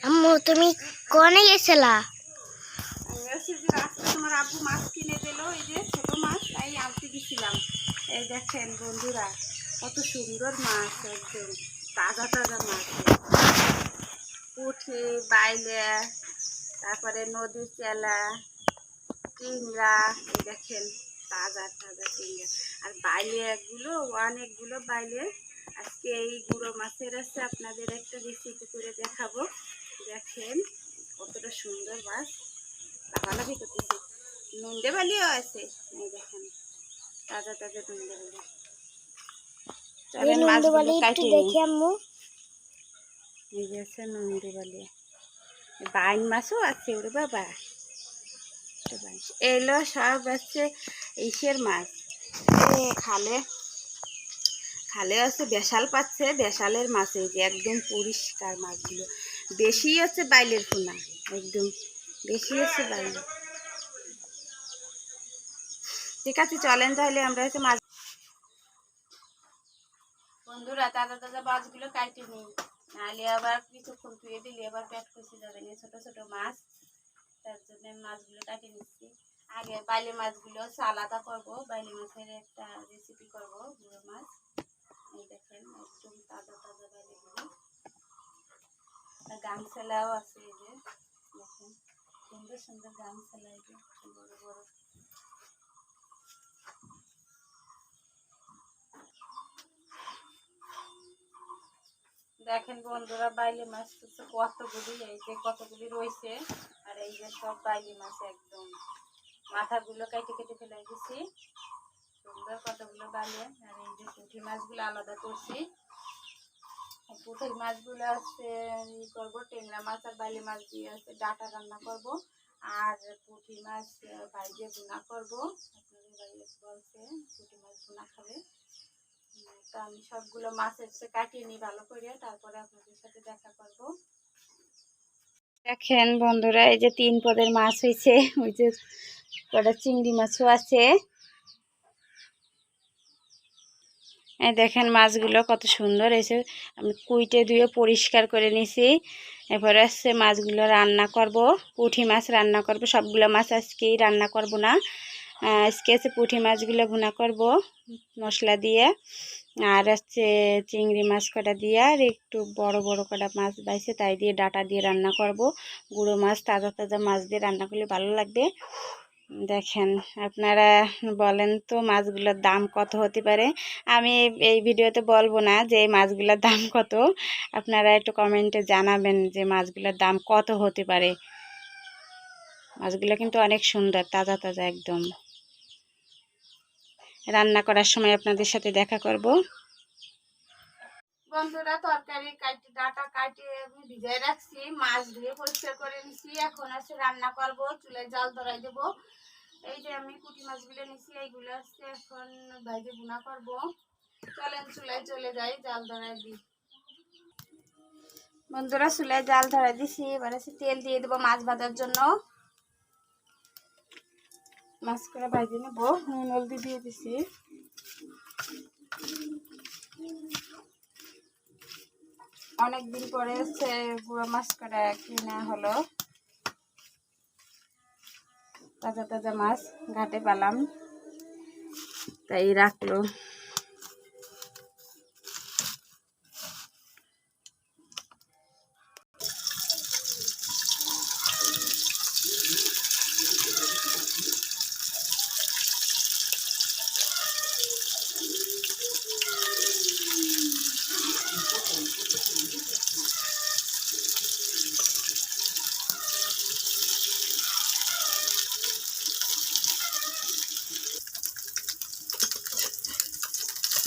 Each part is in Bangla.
আম্মু তুমি কোনে গেছিলা? তোমার আব্বু মাছ কিনে দিল, এই যে ছোট মাছ, তাই আনতে গেছিলাম। এই দেখেন বন্ধুরা, কত সুন্দর মাছ, একদম তাজা তাজা মাছ। পুঁটি, বাইলে, তারপরে নদীর চেলা, চিংড়া, এই দেখেন তাজা তাজা চিংড়া। আর বাইলে অনেকগুলো বাইলে। আজকে এই গুঁড়ো মাছের আছে, আপনাদের একটা রেসিপি করে দেখাবো। দেখেন কতটা সুন্দর মাছ, লাফালাফি করতেছে। নুনডে বালিও আছে, এই দেখেন তাজা তাজা নুনডে বালি। চলেন মাছগুলো একটু কাটিয়ে নিই। দেখি আম্মু। এই যে আছে নুনডে বালি, বাইন মাছও আছে। ওরে বাবা, এগুলো সব আছে ইসের মাছ। খালে খালে আছে বেশাল পাচ্ছে, বেশালের মাছ। এই যে একদম পরিষ্কার মাছগুলো। বেশি আছে বাইলের পোনা, একদম বেশি আছে বাইলে। ঠিক আছে, চলেন তাহলে আমরা হচ্ছে মাছ। বন্ধুরা, তাজা তাজা মাছগুলো কাটি নিই, নাহলে আবার কিছুক্ষণ ধুয়ে দিলে আবার পেট কষে যাবে। ছোট ছোট মাছ, তার জন্য মাছগুলো কাটি নিচ্ছি। আগে বাইলে মাছগুলো আলাদা করবো, বাইলে মাছের একটা রেসিপি করবো, গুঁড়ো মাছ। এই দেখেন একদম তাজা তাজা বাইলেগুলো। গামছালাও আছে, এই যে দেখেন সুন্দর সুন্দর গামছালা, এই যে বড় বড়। দেখেন বন্ধুরা, বাইলে মাছ কতগুলি, এই যে কতগুলি রয়েছে। আর এই যে সব বাইলে মাছ, একদম মাথাগুলো কেটে কেটে ফেলে দিছি। সুন্দর কতগুলো বাইলে। আর এই যে পুঁটি মাছগুলো আলাদা করছি। পুঁটি মাছগুলো আছে ই করবো, টেংরা মাছ আর বাইলে মাছ দিয়ে আছে ডাটা রান্না করব। আর পুঁটি মাছ বাইরে ভুনা করবো। আপনাদের বাইরে বলছে পুঁটি মাছ ভুনা খাবে। তো আমি সবগুলো মাছ এসে কাটিয়ে নিই ভালো করে, তারপরে আপনাদের সাথে দেখা করব। দেখেন বন্ধুরা, এই যে 3 পদের মাছ হয়েছে। ওই যে কটা চিংড়ি মাছও আছে। এই দেখেন মাছগুলো কত সুন্দর এসে, আমি কুইটে ধুয়ে পরিষ্কার করে নিছি। এরপরে আসছে মাছগুলো রান্না করব, পুঁটি মাছ রান্না করব। সবগুলো মাছ আজকেই রান্না করব না, আজকে আছে পুঁটি মাছগুলো ভুনা করব মশলা দিয়ে। আর হচ্ছে চিংড়ি মাছ কটা দিয়ে, আর একটু বড় বড় কটা মাছ বাইছে তাই দিয়ে ডাটা দিয়ে রান্না করব। গুঁড়ো মাছ তাজা তাজা মাছ দিয়ে রান্না করলে ভালো লাগবে। দেখেন আপনারা বলেন তো মাছগুলোর দাম কত হতে পারে। আমি এই ভিডিওতে বলবো না যে এই মাছগুলোর দাম কত, আপনারা একটু কমেন্টে জানাবেন যে মাছগুলোর দাম কত হতে পারে। মাছগুলো কিন্তু অনেক সুন্দর, তাজা তাজা একদম। রান্না করার সময় আপনাদের সাথে দেখা করব। বন্ধুরা, তরকারি কাটি ডাটা কাটিয়ে আমি ভিজাই রাখছি, মাছ ধুয়ে পরিষ্কার করে নিছি। এখন আছে রান্না করব, চুলায় জাল ধরাই দেবো। এই যে আমি পুঁটি মাছগুলো নিছি, এইগুলো আছে এখন ভাইজে ভুনা করব। চলেন চুলায় চলে যাই, জাল ধরাই দিই। বন্ধুরা, চুলায় জাল ধরাই দিছি, এবার আছে তেল দিয়ে দেবো মাছ ভাজার জন্য। মাছ করে ভাজে নেব, নুন হলদি দিয়ে দিছি। অনেকদিন পরে হচ্ছে গুঁড়ো মাছ করে কিনা হলো, তাজা তাজা মাছ ঘাটে পেলাম তাই রাখলো।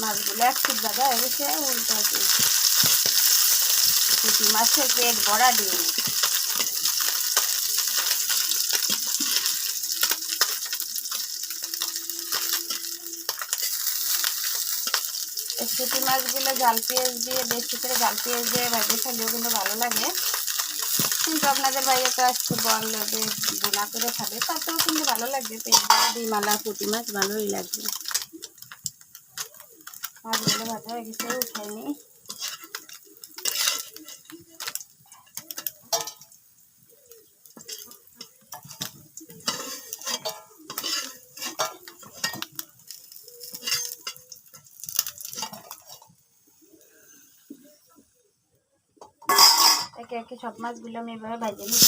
মাছগুলো একটু বাঁধা হয়ে গেছে, উল্টো দিয়েছি। পুঁটি মাছের পেট ভরা ডিম। এই পুঁটি মাছগুলো ঝাল পেঁয়াজ দিয়ে, বেশি করে ঝাল পেঁয়াজ দিয়ে ভাজে খেলেও কিন্তু ভালো লাগে। কিন্তু আপনাদের বাইরে তো আজকে বললো যে বোনা করে খাবে, তাতেও কিন্তু ভালো লাগবে। পেট ভরা ডিমালা পুঁটি মাছ ভালোই লাগবে। মাছগুলো ভাজা হয়ে গেছে, উঠাইনি। একে একে সব মাছগুলো আমি এভাবে ভাজে নিব।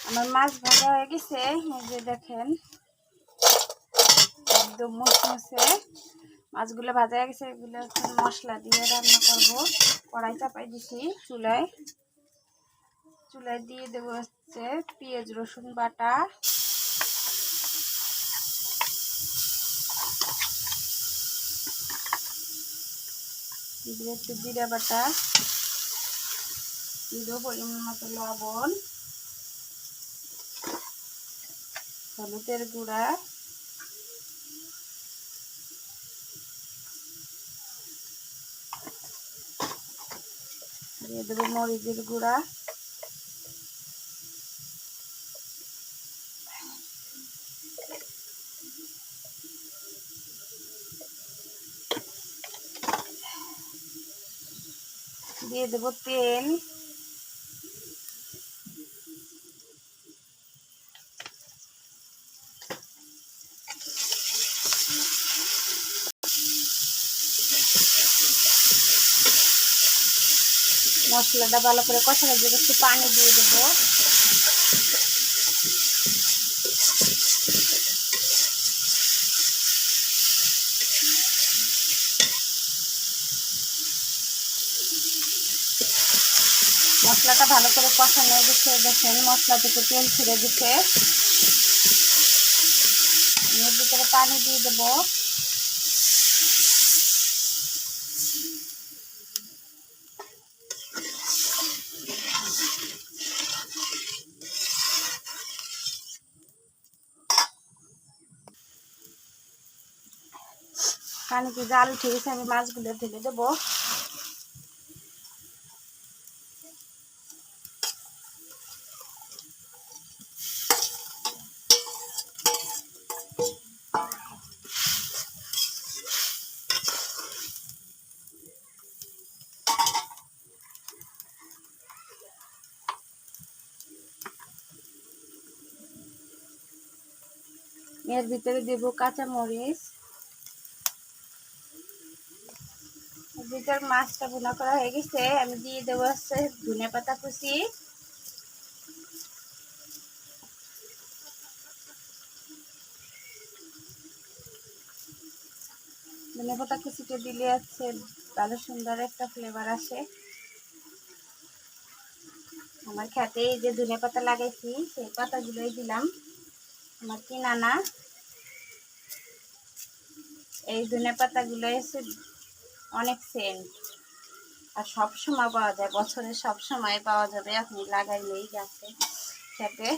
আমার মাছ ভাজা হয়ে গেছে, এই যে দেখেন একদম মুসমুসে মাছগুলো ভাজা হয়ে গেছে। এগুলো এখন মশলা দিয়ে রান্না করব। কড়াই চাপাই দিছি, চুলায় দিয়ে দেবো হচ্ছে পেঁয়াজ রসুন বাটা, একটু জিরা বাটা, দিয়ে পরিমাণ মতো লবণ, হলুদের গুঁড়া, দিয়ে দেবো মরিচের গুঁড়া, দিয়ে দেবো তেল, মশলাটা ভালো করে কষানোর জন্য একটু পানি দিয়ে দেবো। মশলাটা ভালো করে কষানো গেছে, দেখেন মশলা থেকে তেল ছিঁড়ে দিচ্ছে। এর ভিতরে পানি দিয়ে দেবো। পানিতে জাল উঠে গেছে, আমি মাছগুলো ঢেলে দেবো। এর ভিতরে দেব কাঁচামরিচ। এর ভিতরে মাছটা ভুনা করা হয়ে গেছে, আমি দিয়ে দেবো হচ্ছে ধনেপাতা কুচি, ধনেপাতা কুচিটা দিলে হচ্ছে ভালো সুন্দর একটা ফ্লেভার আসে। আমার খেতে এই যে ধনেপাতা লাগাইছি সেই পাতাগুলোই দিলাম, আমার কিনা না। এই ধনেপাতাগুলো এসে অনেক সেন্ট, আর সব সময় পাওয়া যায়, বছরে সব সময় পাওয়া যাবে, আপনি লাগাইলেই গাছে খেতে।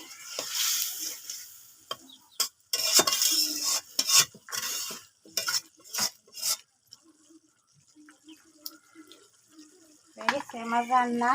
আমার রান্না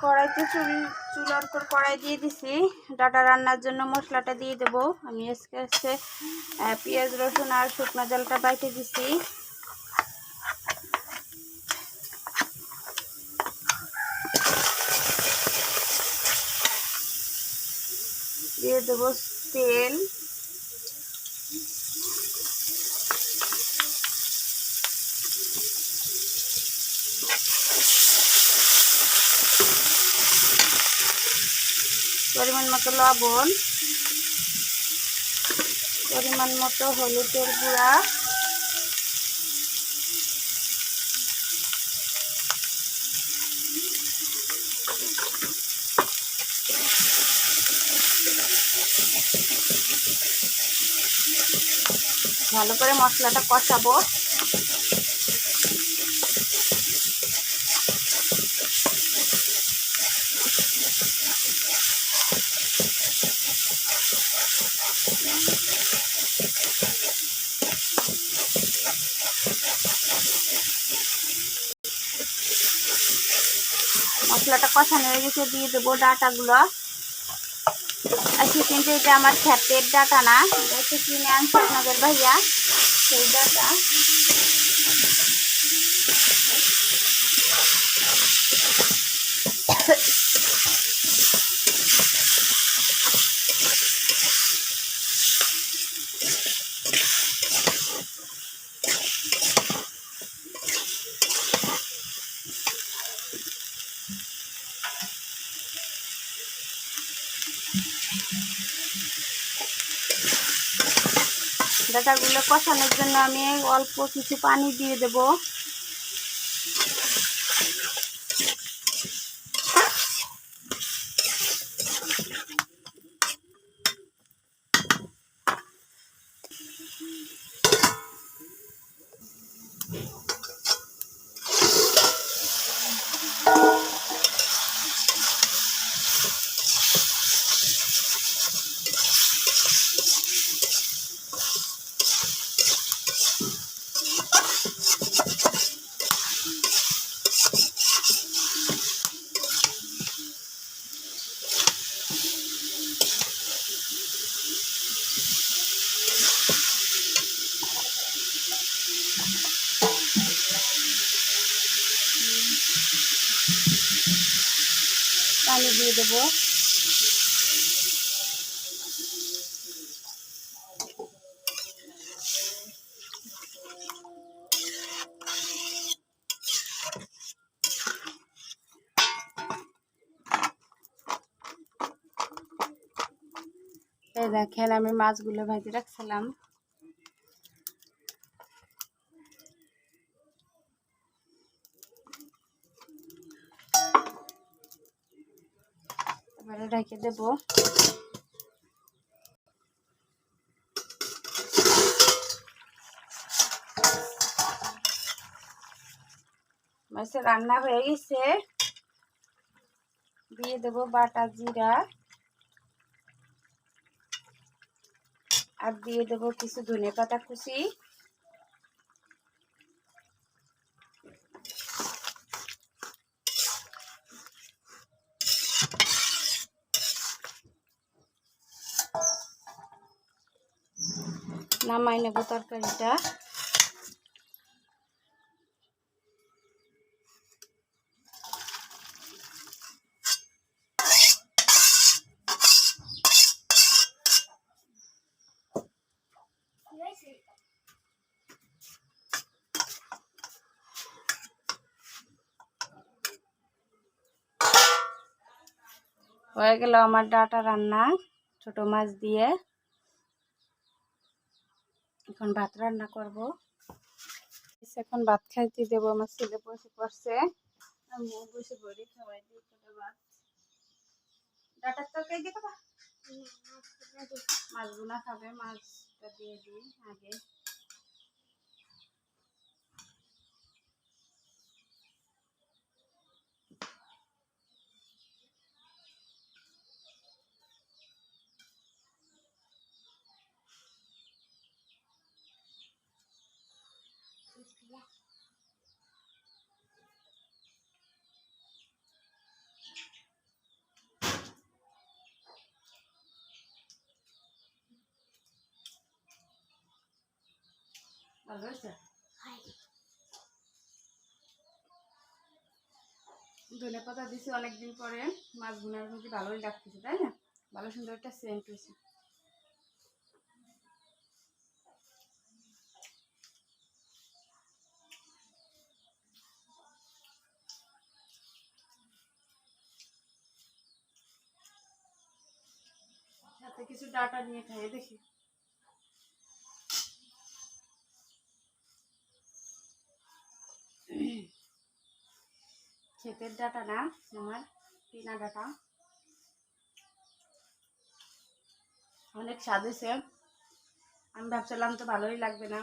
কড়াইতে চুলার উপর কড়াই দিয়ে দিছি, ডাটা রান্নার জন্য মশলাটা দিয়ে দেবো। আমি আজকে হচ্ছে পেঁয়াজ রসুন আর শুকনো জলটা বাইটে দিছি, দিয়ে দেবো তেল, পরিমাণ মতো লবণ, পরিমাণ মতো হলুদের গুঁড়া, ভালো করে মশলাটা কষাবো। মশলাটা কষানো হয়ে গেছে, দিয়ে দেবো ডাটাগুলো। আজকে কিন্তু এটা আমার ক্ষেতের ডাটা না, এটা হচ্ছে কিনে আনছে আপনাদের ভাইয়া, সেই ডাটা। ডাটাগুলো কষানোর জন্য আমি অল্প কিছু পানি দিয়ে দেব। পানি দিয়ে দেবো। এই দেখেন আমি মাছগুলো ভেজে রাখছিলাম। এবারে রেখে দেবো। মাছের রান্না হয়ে গেছে, দিয়ে দেবো বাটা জিরা, আর দিয়ে দেবো কিছু ধনেপাতা কুচি। নামাই নেবো তরকারিটা। হয়ে গেল আমার ডাটা রান্না ছোট মাছ দিয়ে। এখন ভাত রান্না করব। এখন ভাত খাইতে দেবো, আমার ছেলে বসে পড়ছে, আমিও বসে পড়ি, খাওয়াই দিই ভাত। ডাটার তরকারি দিয়ে খাবা? মাছগুলা খাবে, মাছটা দিয়ে দিই আগে। ভালো হয়েছে? ধনেপাতা দিছি অনেকদিন পরে, মাছ ভুনার মধ্যে ভালোই লাগতেছে, তাই না? ভালো সুন্দর একটা সেন্ট হয়েছে। সাথে কিছু ডাটা নিয়ে খাইয়ে দেখি। ক্ষেতের ডাটা না, আমার কিনা ডাটা। অনেক স্বাদ হয়েছে। আমি ভাবছিলাম তো ভালোই লাগবে না,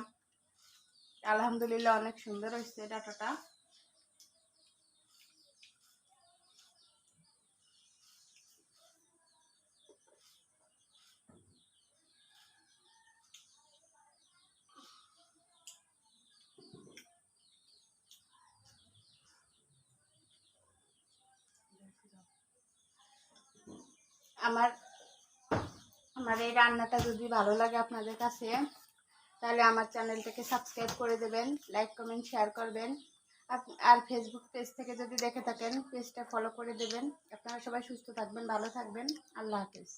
আলহামদুলিল্লাহ অনেক সুন্দর হয়েছে ডাটাটা। আমার আমার এই রান্নাটা যদি ভালো লাগে আপনাদের কাছে, তাহলে আমার চ্যানেলটাকে সাবস্ক্রাইব করে দেবেন, লাইক কমেন্ট শেয়ার করবেন। আর ফেসবুক পেজ থেকে যদি দেখে থাকেন পেজটা ফলো করে দেবেন। আপনারা সবাই সুস্থ থাকবেন, ভালো থাকবেন। আল্লাহ হাফেজ।